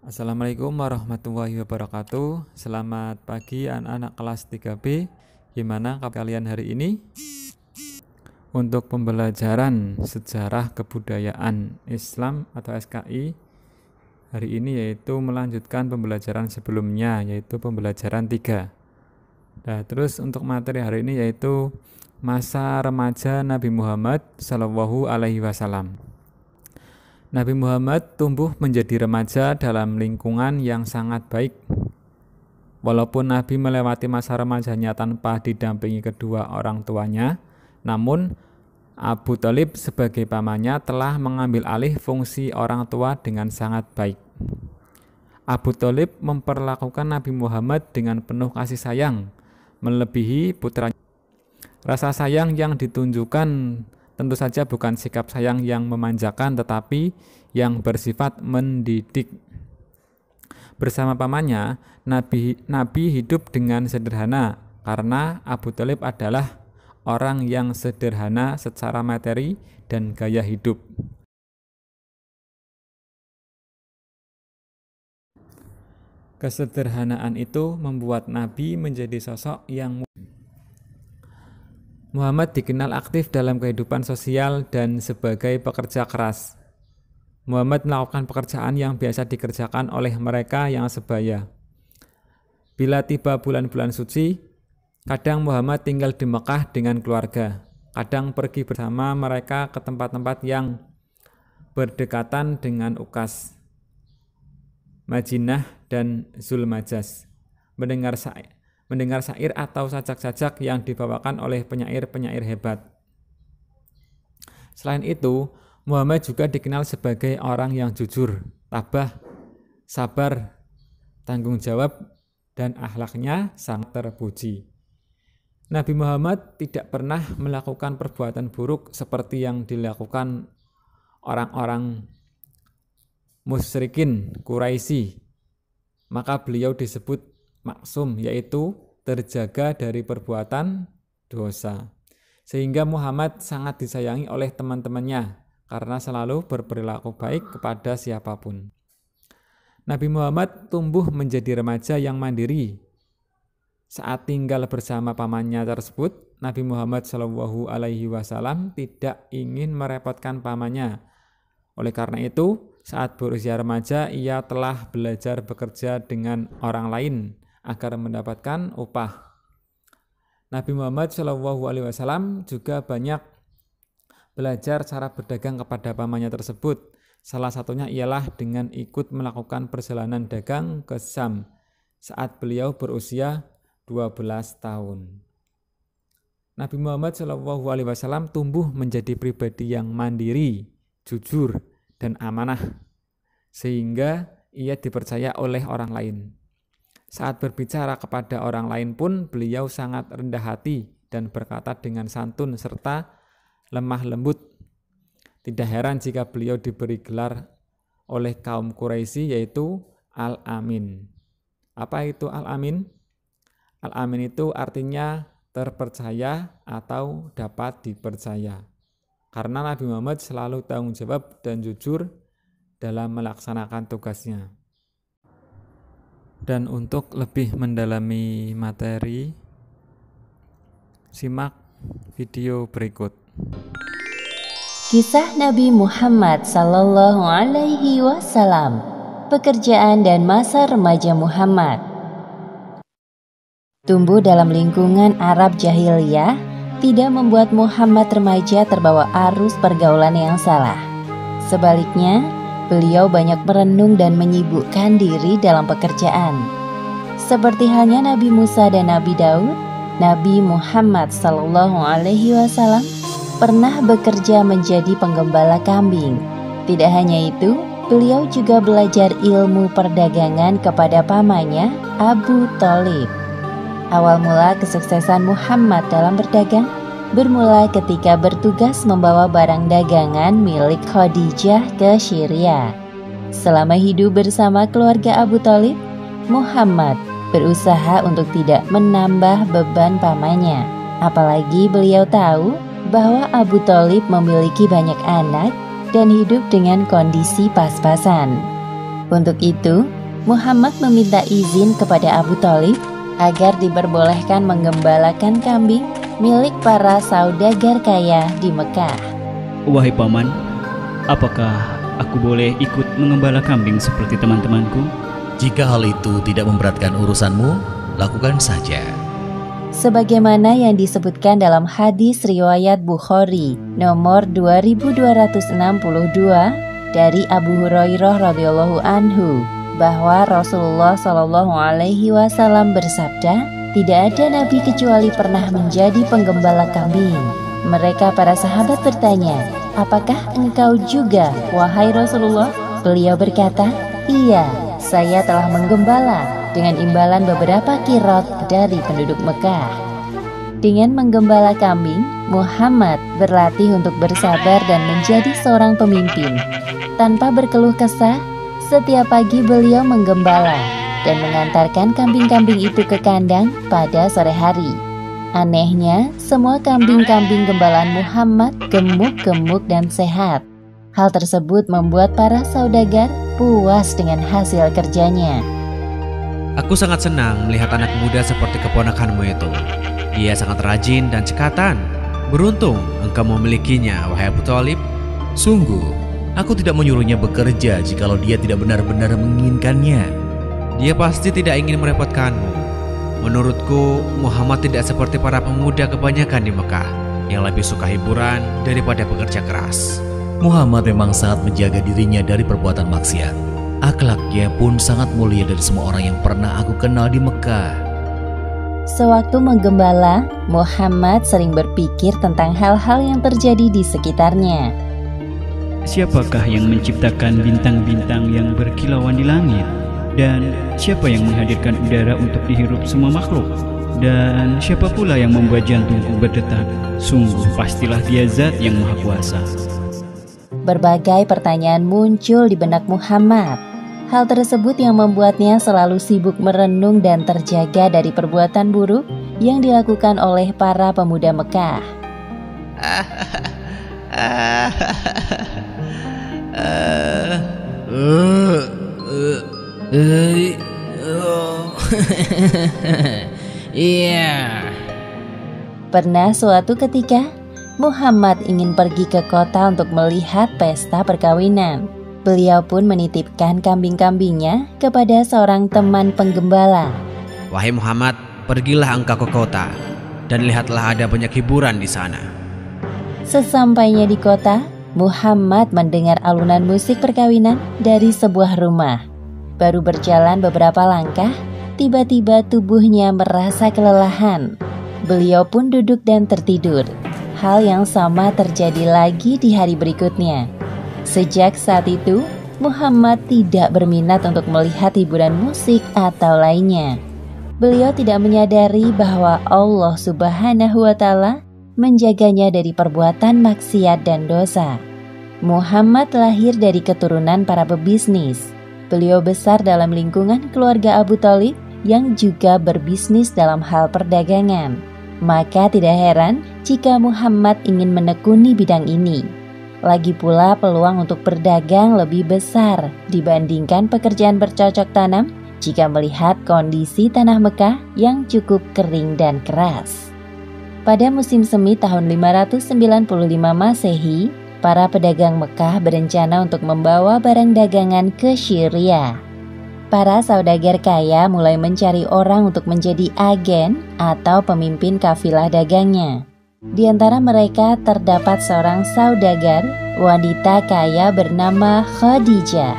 Assalamualaikum warahmatullahi wabarakatuh. Selamat pagi anak-anak kelas 3B. Gimana kalian hari ini? Untuk pembelajaran sejarah kebudayaan Islam atau SKI hari ini yaitu melanjutkan pembelajaran sebelumnya, yaitu pembelajaran 3. Nah, terus untuk materi hari ini yaitu masa remaja Nabi Muhammad Shallallahu Alaihi Wasallam. Nabi Muhammad tumbuh menjadi remaja dalam lingkungan yang sangat baik. Walaupun Nabi melewati masa remajanya tanpa didampingi kedua orang tuanya, namun Abu Thalib sebagai pamannya telah mengambil alih fungsi orang tua dengan sangat baik. Abu Thalib memperlakukan Nabi Muhammad dengan penuh kasih sayang, melebihi putranya. Rasa sayang yang ditunjukkan tentu saja bukan sikap sayang yang memanjakan, tetapi yang bersifat mendidik. Bersama pamannya, Nabi hidup dengan sederhana karena Abu Thalib adalah orang yang sederhana secara materi dan gaya hidup. Kesederhanaan itu membuat Nabi menjadi sosok yang Muhammad dikenal aktif dalam kehidupan sosial dan sebagai pekerja keras. Muhammad melakukan pekerjaan yang biasa dikerjakan oleh mereka yang sebaya. Bila tiba bulan-bulan suci, kadang Muhammad tinggal di Mekah dengan keluarga. Kadang pergi bersama mereka ke tempat-tempat yang berdekatan dengan Ukas, Madinah, dan Zulmajas. Mendengar syair atau sajak-sajak yang dibawakan oleh penyair-penyair hebat. Selain itu, Muhammad juga dikenal sebagai orang yang jujur, tabah, sabar, tanggung jawab, dan akhlaknya sangat terpuji. Nabi Muhammad tidak pernah melakukan perbuatan buruk seperti yang dilakukan orang-orang musyrikin Quraisy. Maka beliau disebut maksum, yaitu terjaga dari perbuatan dosa. Sehingga Muhammad sangat disayangi oleh teman-temannya karena selalu berperilaku baik kepada siapapun. Nabi Muhammad tumbuh menjadi remaja yang mandiri. Saat tinggal bersama pamannya tersebut, Nabi Muhammad Shallallahu Alaihi Wasallam tidak ingin merepotkan pamannya. Oleh karena itu, saat berusia remaja, ia telah belajar bekerja dengan orang lain agar mendapatkan upah. Nabi Muhammad SAW juga banyak belajar cara berdagang kepada pamannya tersebut. Salah satunya ialah dengan ikut melakukan perjalanan dagang ke Syam saat beliau berusia 12 tahun. Nabi Muhammad SAW tumbuh menjadi pribadi yang mandiri, jujur, dan amanah, sehingga ia dipercaya oleh orang lain. Saat berbicara kepada orang lain pun beliau sangat rendah hati dan berkata dengan santun serta lemah lembut. Tidak heran jika beliau diberi gelar oleh kaum Quraisy yaitu Al-Amin. Apa itu Al-Amin? Al-Amin itu artinya terpercaya atau dapat dipercaya. Karena Nabi Muhammad selalu tanggung jawab dan jujur dalam melaksanakan tugasnya. Dan untuk lebih mendalami materi, simak video berikut. Kisah Nabi Muhammad Sallallahu Alaihi Wasallam, pekerjaan dan masa remaja Muhammad. Tumbuh dalam lingkungan Arab jahiliyah tidak membuat Muhammad remaja terbawa arus pergaulan yang salah. Sebaliknya, beliau banyak merenung dan menyibukkan diri dalam pekerjaan. Seperti halnya Nabi Musa dan Nabi Daud, Nabi Muhammad Sallallahu Alaihi Wasallam pernah bekerja menjadi penggembala kambing. Tidak hanya itu, beliau juga belajar ilmu perdagangan kepada pamannya Abu Thalib. Awal mula kesuksesan Muhammad dalam berdagang bermula ketika bertugas membawa barang dagangan milik Khadijah ke Syria. Selama hidup bersama keluarga Abu Thalib, Muhammad berusaha untuk tidak menambah beban pamannya. Apalagi beliau tahu bahwa Abu Thalib memiliki banyak anak dan hidup dengan kondisi pas-pasan. Untuk itu, Muhammad meminta izin kepada Abu Thalib agar diperbolehkan menggembalakan kambing milik para saudagar kaya di Mekah. Wahai paman, apakah aku boleh ikut mengembala kambing seperti teman-temanku? Jika hal itu tidak memberatkan urusanmu, lakukan saja. Sebagaimana yang disebutkan dalam hadis riwayat Bukhari nomor 2262 dari Abu Hurairah radhiyallahu anhu, bahwa Rasulullah Shallallahu Alaihi Wasallam bersabda, tidak ada nabi kecuali pernah menjadi penggembala kambing. Mereka para sahabat bertanya, apakah engkau juga, wahai Rasulullah? Beliau berkata, iya, saya telah menggembala dengan imbalan beberapa kirot dari penduduk Mekah. Dengan menggembala kambing, Muhammad berlatih untuk bersabar dan menjadi seorang pemimpin. Tanpa berkeluh kesah, setiap pagi beliau menggembala dan mengantarkan kambing-kambing itu ke kandang pada sore hari. Anehnya, semua kambing-kambing gembalaan Muhammad gemuk-gemuk dan sehat. Hal tersebut membuat para saudagar puas dengan hasil kerjanya. Aku sangat senang melihat anak muda seperti keponakanmu itu. Dia sangat rajin dan cekatan. Beruntung engkau memilikinya, wahai Abu Thalib. Sungguh, aku tidak menyuruhnya bekerja jikalau dia tidak benar-benar menginginkannya. Dia pasti tidak ingin merepotkanmu. Menurutku, Muhammad tidak seperti para pemuda kebanyakan di Mekah yang lebih suka hiburan daripada bekerja keras. Muhammad memang sangat menjaga dirinya dari perbuatan maksiat. Akhlaknya pun sangat mulia dari semua orang yang pernah aku kenal di Mekah. Sewaktu menggembala, Muhammad sering berpikir tentang hal-hal yang terjadi di sekitarnya. Siapakah yang menciptakan bintang-bintang yang berkilauan di langit? Dan siapa yang menghadirkan udara untuk dihirup semua makhluk? Dan siapa pula yang membuat jantungku berdetak? Sungguh pastilah dia zat yang maha kuasa. Berbagai pertanyaan muncul di benak Muhammad. Hal tersebut yang membuatnya selalu sibuk merenung dan terjaga dari perbuatan buruk yang dilakukan oleh para pemuda Mekah. Pernah suatu ketika, Muhammad ingin pergi ke kota untuk melihat pesta perkawinan. Beliau pun menitipkan kambing-kambingnya kepada seorang teman penggembala. Wahai Muhammad, pergilah engkau ke kota dan lihatlah ada banyak hiburan di sana. Sesampainya di kota, Muhammad mendengar alunan musik perkawinan dari sebuah rumah. Baru berjalan beberapa langkah, tiba-tiba tubuhnya merasa kelelahan. Beliau pun duduk dan tertidur. Hal yang sama terjadi lagi di hari berikutnya. Sejak saat itu, Muhammad tidak berminat untuk melihat hiburan musik atau lainnya. Beliau tidak menyadari bahwa Allah Subhanahu wa Ta'ala menjaganya dari perbuatan maksiat dan dosa. Muhammad lahir dari keturunan para pebisnis. Beliau besar dalam lingkungan keluarga Abu Thalib yang juga berbisnis dalam hal perdagangan. Maka tidak heran jika Muhammad ingin menekuni bidang ini. Lagi pula peluang untuk berdagang lebih besar dibandingkan pekerjaan bercocok tanam jika melihat kondisi tanah Mekah yang cukup kering dan keras. Pada musim semi tahun 595 Masehi, para pedagang Mekah berencana untuk membawa barang dagangan ke Syria. Para saudagar kaya mulai mencari orang untuk menjadi agen atau pemimpin kafilah dagangnya. Di antara mereka terdapat seorang saudagar, wanita kaya bernama Khadijah.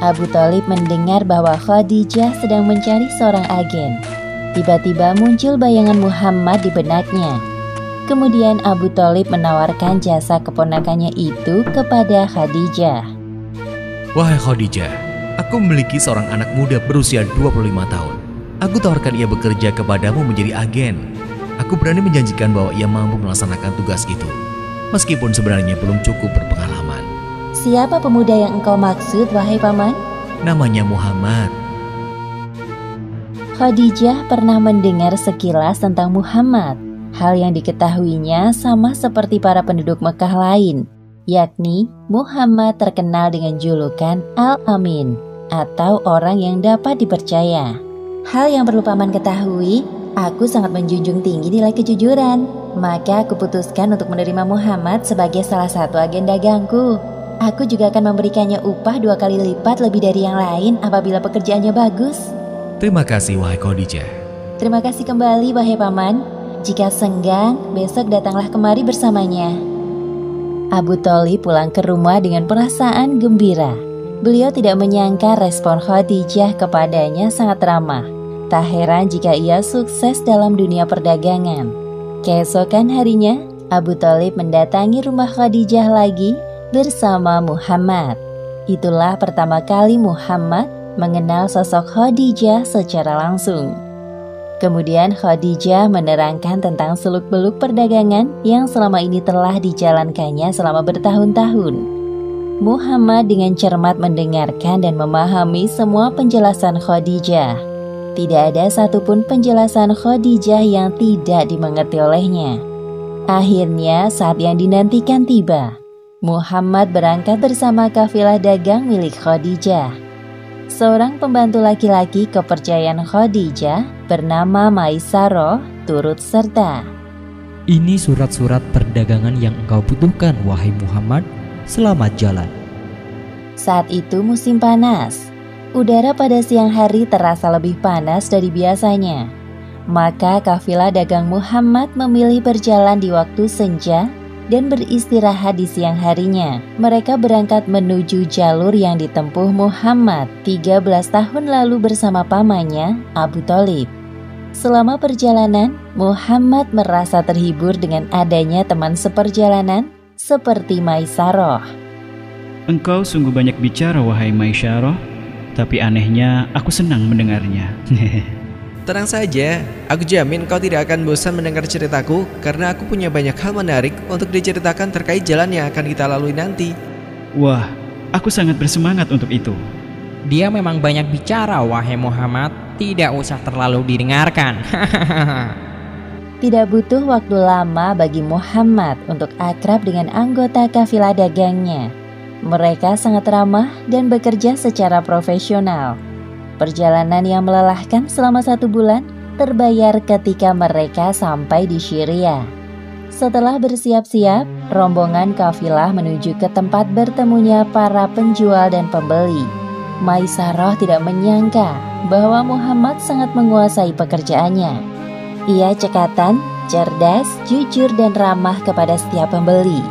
Abu Thalib mendengar bahwa Khadijah sedang mencari seorang agen. Tiba-tiba muncul bayangan Muhammad di benaknya. Kemudian Abu Thalib menawarkan jasa keponakannya itu kepada Khadijah. Wahai Khadijah, aku memiliki seorang anak muda berusia 25 tahun. Aku tawarkan ia bekerja kepadamu menjadi agen. Aku berani menjanjikan bahwa ia mampu melaksanakan tugas itu, meskipun sebenarnya belum cukup berpengalaman. Siapa pemuda yang engkau maksud, wahai paman? Namanya Muhammad. Khadijah pernah mendengar sekilas tentang Muhammad. Hal yang diketahuinya sama seperti para penduduk Mekah lain, yakni Muhammad terkenal dengan julukan Al-Amin. atau orang yang dapat dipercaya. Hal yang perlu Paman ketahui, aku sangat menjunjung tinggi nilai kejujuran. Maka aku putuskan untuk menerima Muhammad sebagai salah satu agen dagangku. Aku juga akan memberikannya upah 2 kali lipat lebih dari yang lain apabila pekerjaannya bagus. Terima kasih wahai Khadijah. Terima kasih kembali wahai Paman. Jika senggang, besok datanglah kemari bersamanya. Abu Thalib pulang ke rumah dengan perasaan gembira. Beliau tidak menyangka respon Khadijah kepadanya sangat ramah. Tak heran jika ia sukses dalam dunia perdagangan. Keesokan harinya, Abu Thalib mendatangi rumah Khadijah lagi bersama Muhammad. Itulah pertama kali Muhammad mengenal sosok Khadijah secara langsung. Kemudian Khadijah menerangkan tentang seluk-beluk perdagangan yang selama ini telah dijalankannya selama bertahun-tahun. Muhammad dengan cermat mendengarkan dan memahami semua penjelasan Khadijah. Tidak ada satupun penjelasan Khadijah yang tidak dimengerti olehnya. Akhirnya saat yang dinantikan tiba. Muhammad berangkat bersama kafilah dagang milik Khadijah. Seorang pembantu laki-laki kepercayaan Khadijah bernama Maisarah turut serta. Ini surat-surat perdagangan yang engkau butuhkan, wahai Muhammad. Selamat jalan. Saat itu musim panas. Udara pada siang hari terasa lebih panas dari biasanya. Maka kafilah dagang Muhammad memilih berjalan di waktu senja dan beristirahat di siang harinya. Mereka berangkat menuju jalur yang ditempuh Muhammad 13 tahun lalu bersama pamannya Abu Thalib. Selama perjalanan, Muhammad merasa terhibur dengan adanya teman seperjalanan seperti Maisarah. Engkau sungguh banyak bicara wahai Maisarah, tapi anehnya aku senang mendengarnya. Tenang saja, aku jamin kau tidak akan bosan mendengar ceritaku karena aku punya banyak hal menarik untuk diceritakan terkait jalan yang akan kita lalui nanti. Wah, aku sangat bersemangat untuk itu. Dia memang banyak bicara, wahai Muhammad. Tidak usah terlalu didengarkan. Tidak butuh waktu lama bagi Muhammad untuk akrab dengan anggota kafilah dagangnya. Mereka sangat ramah dan bekerja secara profesional. Perjalanan yang melelahkan selama 1 bulan terbayar ketika mereka sampai di Syria. Setelah bersiap-siap, rombongan kafilah menuju ke tempat bertemunya para penjual dan pembeli. Maisarah tidak menyangka bahwa Muhammad sangat menguasai pekerjaannya. Ia cekatan, cerdas, jujur dan ramah kepada setiap pembeli.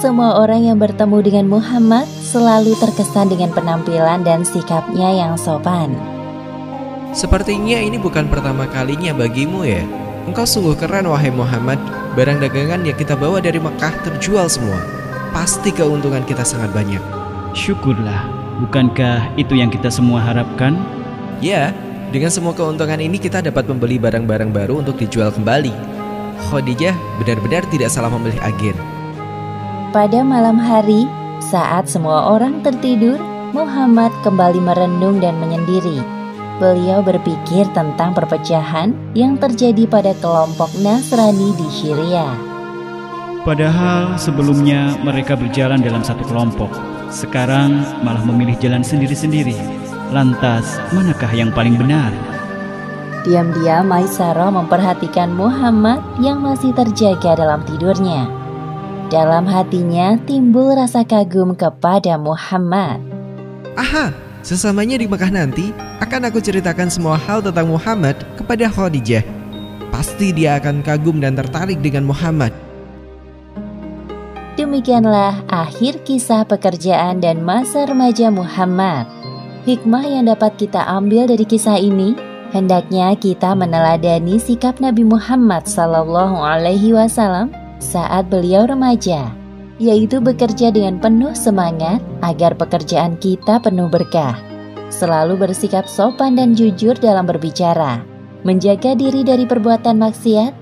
Semua orang yang bertemu dengan Muhammad selalu terkesan dengan penampilan dan sikapnya yang sopan. Sepertinya ini bukan pertama kalinya bagimu ya. Engkau sungguh keren wahai Muhammad. Barang dagangan yang kita bawa dari Mekah terjual semua. Pasti keuntungan kita sangat banyak. Syukurlah, bukankah itu yang kita semua harapkan? Ya, dengan semua keuntungan ini kita dapat membeli barang-barang baru untuk dijual kembali. Khadijah benar-benar tidak salah memilih agen. Pada malam hari, saat semua orang tertidur, Muhammad kembali merenung dan menyendiri. Beliau berpikir tentang perpecahan yang terjadi pada kelompok Nasrani di Syria. Padahal sebelumnya mereka berjalan dalam satu kelompok. Sekarang malah memilih jalan sendiri-sendiri. Lantas, manakah yang paling benar? Diam-diam Maisarah memperhatikan Muhammad yang masih terjaga dalam tidurnya. Dalam hatinya timbul rasa kagum kepada Muhammad. Aha, sesamanya di Mekah nanti akan aku ceritakan semua hal tentang Muhammad kepada Khadijah. Pasti dia akan kagum dan tertarik dengan Muhammad. Demikianlah akhir kisah pekerjaan dan masa remaja Muhammad. Hikmah yang dapat kita ambil dari kisah ini, hendaknya kita meneladani sikap Nabi Muhammad SAW saat beliau remaja, yaitu bekerja dengan penuh semangat agar pekerjaan kita penuh berkah. Selalu bersikap sopan dan jujur dalam berbicara, menjaga diri dari perbuatan maksiat,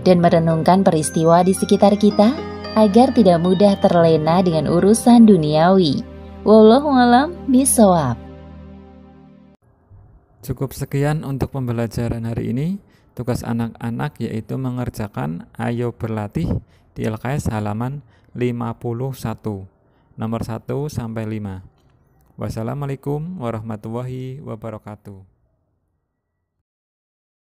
dan merenungkan peristiwa di sekitar kita agar tidak mudah terlena dengan urusan duniawi. Wallahu a'lam bishawab. Cukup sekian untuk pembelajaran hari ini. Tugas anak-anak yaitu mengerjakan Ayo Berlatih di LKS halaman 51, nomor 1 sampai 5. Wassalamualaikum warahmatullahi wabarakatuh.